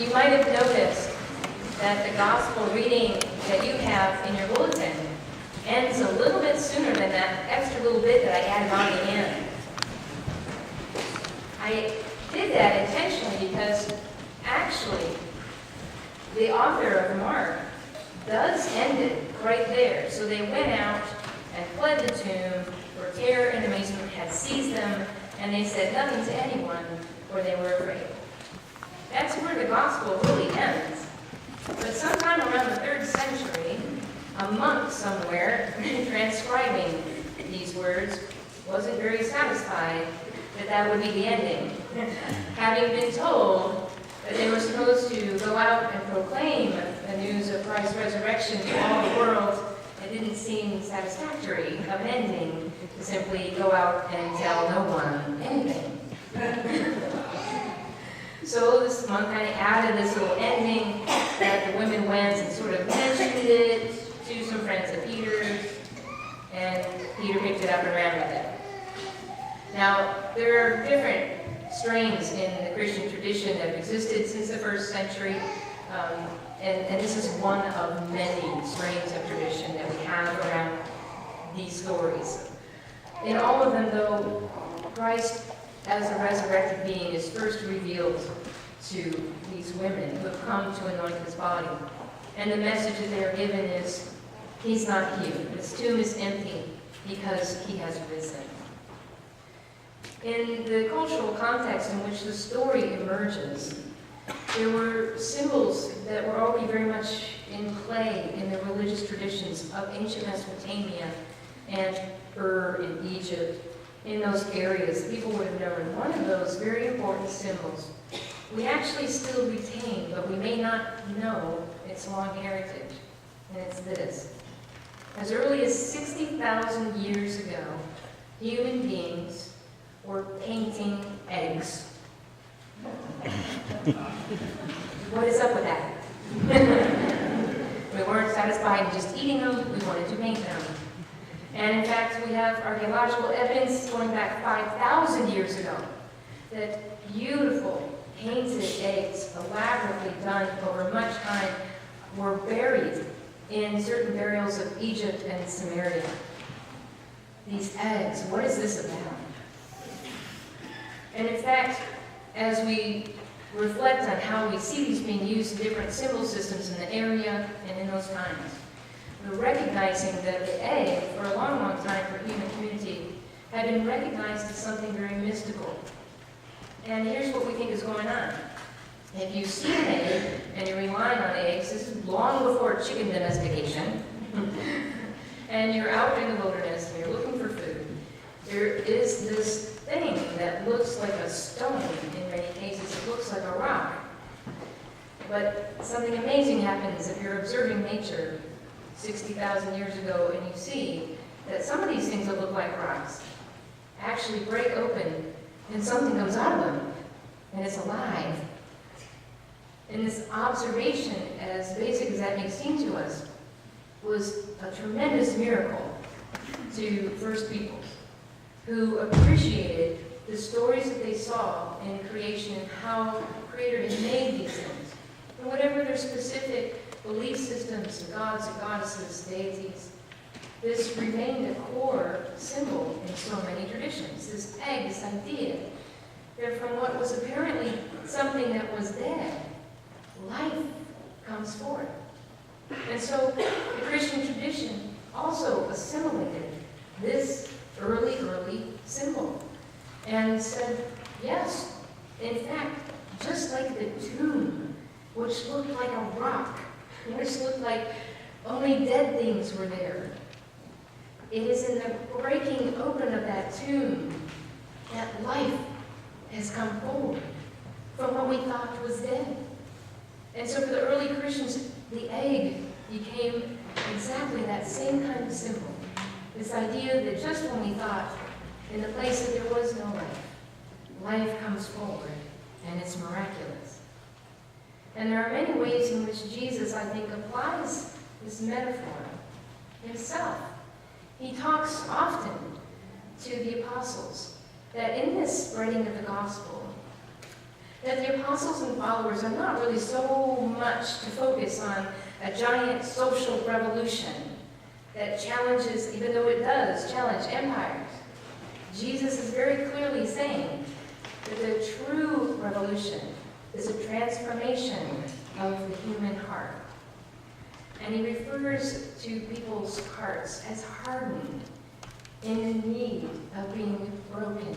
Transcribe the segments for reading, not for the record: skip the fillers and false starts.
You might have noticed that the gospel reading that you have in your bulletin ends a little bit sooner than that extra little bit that I added on the end. I did that intentionally because actually the author of Mark does end it right there. So they went out and fled the tomb, where terror and amazement had seized them, and they said nothing to anyone, for they were afraid. That's where the gospel really ends. But sometime around the 3rd century, a monk somewhere transcribing these words wasn't very satisfied that that would be the ending. Having been told that they were supposed to go out and proclaim the news of Christ's resurrection to all the world, it didn't seem satisfactory of an ending to simply go out and tell no one anything. So this monk kind of added this little ending that the women went and sort of mentioned it to some friends of Peter's, and Peter picked it up and ran with it. Now, there are different strains in the Christian tradition that have existed since the 1st century, and this is one of many strains of tradition that we have around these stories. In all of them, though, Christ as a resurrected being is first revealed to these women who have come to anoint his body. And the message that they are given is, he's not here. His tomb is empty because he has risen. In the cultural context in which the story emerges, there were symbols that were already very much in play in the religious traditions of ancient Mesopotamia and in Egypt. In those areas, people would have known one of those very important symbols we actually still retain, but we may not know its long heritage, and it's this. As early as 60,000 years ago, human beings were painting eggs. What is up with that? We weren't satisfied in just eating them, we wanted to paint them. And in fact, we have archaeological evidence going back 5,000 years ago that beautiful painted eggs, elaborately done over much time, were buried in certain burials of Egypt and Samaria. These eggs, what is this about? And in fact, as we reflect on how we see these being used in different symbol systems in the area and in those times, we're recognizing that the egg, for a long, long time for human community, had been recognized as something very mystical. And here's what we think is going on. If you see an egg and you're relying on eggs, this is long before chicken domestication, and you're out in the wilderness and you're looking for food, there is this thing that looks like a stone in many cases. It looks like a rock. But something amazing happens if you're observing nature 60,000 years ago and you see that some of these things that look like rocks actually break open and something comes out of them and it's alive. And this observation, as basic as that may seem to us, was a tremendous miracle to first peoples who appreciated the stories that they saw in creation and how the Creator had made these things. And whatever their specific belief systems, gods and goddesses, deities, this remained a core symbol in so many traditions. This egg, this idea that from what was apparently something that was dead, life comes forth. And so the Christian tradition also assimilated this early symbol and said, yes, in fact, just like the tomb, which looked like a rock, which looked like only dead things were there, it is in the breaking open of that tomb that life has come forward from what we thought was dead. And so for the early Christians, the egg became exactly that same kind of symbol. This idea that just when we thought in the place that there was no life, life comes forward and it's miraculous. And there are many ways in which Jesus, I think, applies this metaphor himself. He talks often to the apostles that in this spreading of the gospel, that the apostles and followers are not really so much to focus on a giant social revolution that challenges, even though it does challenge empires. Jesus is very clearly saying that the true revolution is a transformation of the human heart. And he refers to people's hearts as hardened, in need of being broken,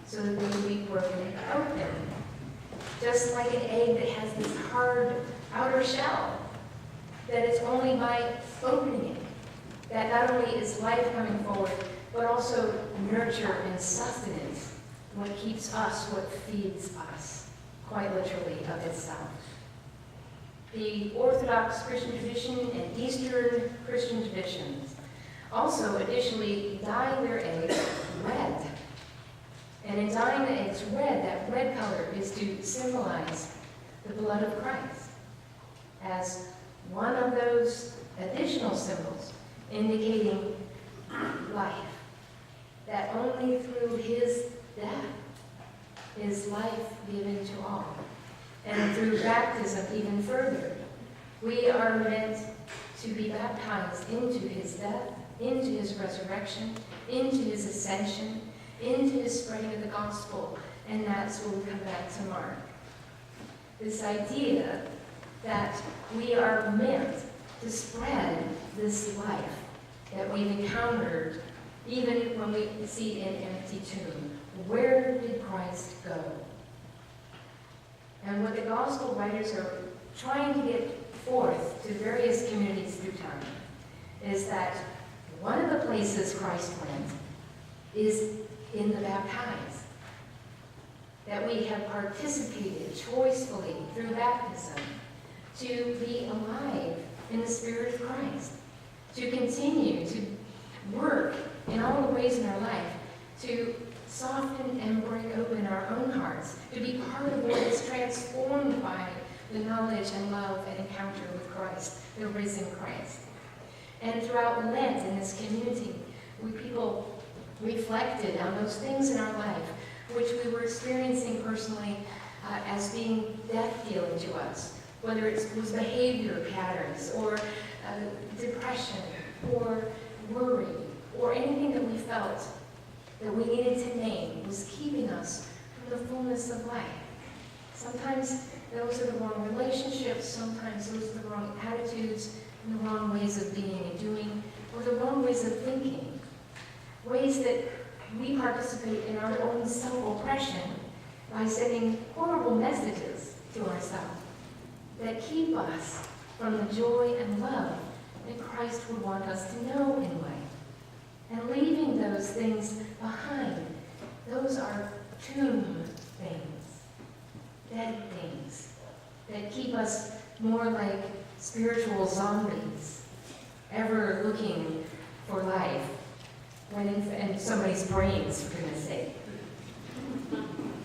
so that they will be broken open. Just like an egg that has this hard outer shell, that it's only by opening it that not only is life coming forward, but also nurture and sustenance, what keeps us, what feeds us, quite literally of itself. The Orthodox Christian tradition and Eastern Christian traditions also additionally dye their eggs red. And in dyeing the eggs red, that red color is to symbolize the blood of Christ as one of those additional symbols indicating life, that only through his death is life given to all. And through baptism even further, we are meant to be baptized into his death, into his resurrection, into his ascension, into his spreading of the gospel. And that's when we come back to Mark. This idea that we are meant to spread this life that we've encountered even when we see an empty tomb. Where did Christ go? And what the gospel writers are trying to get forth to various communities through time is that one of the places Christ went is in the baptized. That we have participated choicefully through baptism to be alive in the Spirit of Christ, to continue to work in all the ways in our life to soften and break open our own hearts, to be part of what is transformed by the knowledge and love and encounter with Christ, the risen Christ. And throughout Lent in this community, people reflected on those things in our life which we were experiencing personally as being death-dealing to us, whether it was behavior patterns or depression or worry or anything that we felt that we needed to name was keeping us from the fullness of life. Sometimes those are the wrong relationships, sometimes those are the wrong attitudes, and the wrong ways of being and doing, or the wrong ways of thinking. Ways that we participate in our own self-oppression by sending horrible messages to ourselves that keep us from the joy and love that Christ would want us to know in life. And leaving those things behind, those are tomb things, dead things, that keep us more like spiritual zombies, ever looking for life, when in somebody's brains, for goodness sake.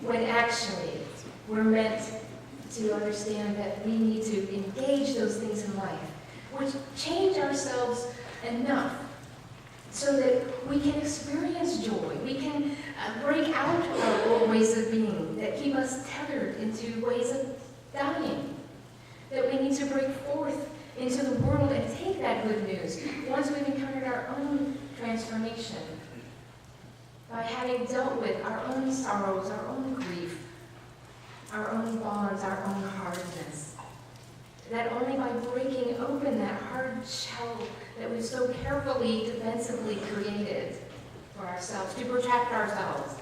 When actually, we're meant to understand that we need to engage those things in life, which change ourselves enough so that we can experience joy. We can break out of our old ways of being that keep us tethered into ways of dying. That we need to break forth into the world and take that good news once we've encountered our own transformation. By having dealt with our own sorrows, our own grief, our own bonds, our own hardness. That only by breaking open that hard shell that we've so carefully, defensively created for ourselves, to protect ourselves.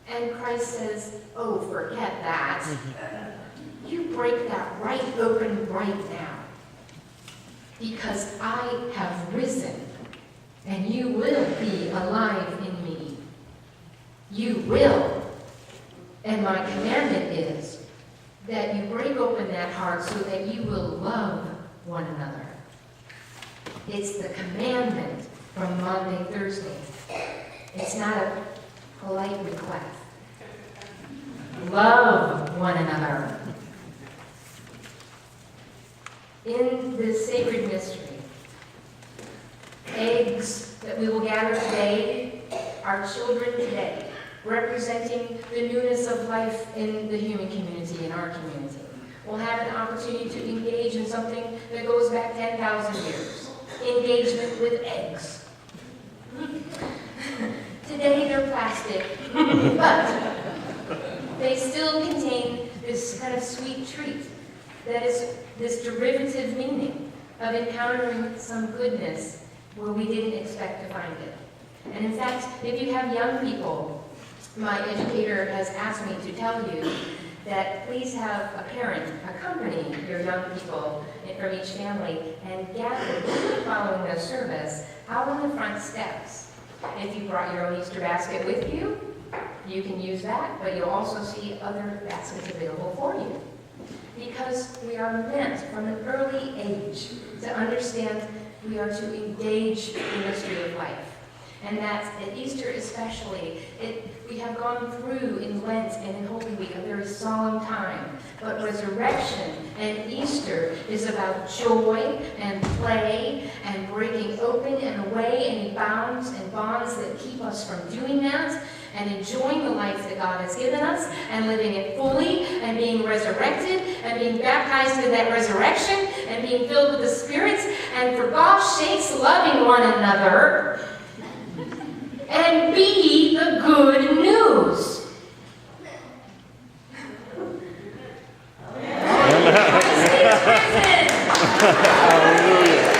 And Christ says, oh, forget that. You break that right open right now. Because I have risen, and you will be alive in me. You will. And my commandment is that you break open that heart so that you will love one another. It's the commandment from Maundy, Thursday. It's not a polite request. Love one another. In this sacred mystery, eggs that we will gather today, our children today, representing the newness of life in the human community, in our community. We'll have an opportunity to engage in something that goes back 10,000 years, engagement with eggs. Today they're plastic, but they still contain this kind of sweet treat that is this derivative meaning of encountering some goodness where we didn't expect to find it. And in fact, if you have young people, my educator has asked me to tell you that please have a parent accompany your young people from each family and gather following the service out on the front steps. If you brought your own Easter basket with you, you can use that, but you'll also see other baskets available for you. Because we are meant from an early age to understand we are to engage the mystery of life. And that at Easter especially, we have gone through in Lent and in Holy Week a very solemn time. But resurrection and Easter is about joy and play and breaking open and away any bounds and bonds that keep us from doing that, and enjoying the life that God has given us and living it fully and being resurrected and being baptized in that resurrection and being filled with the Spirit, and for gosh sakes loving one another and be the good news. Christ is risen. Hallelujah.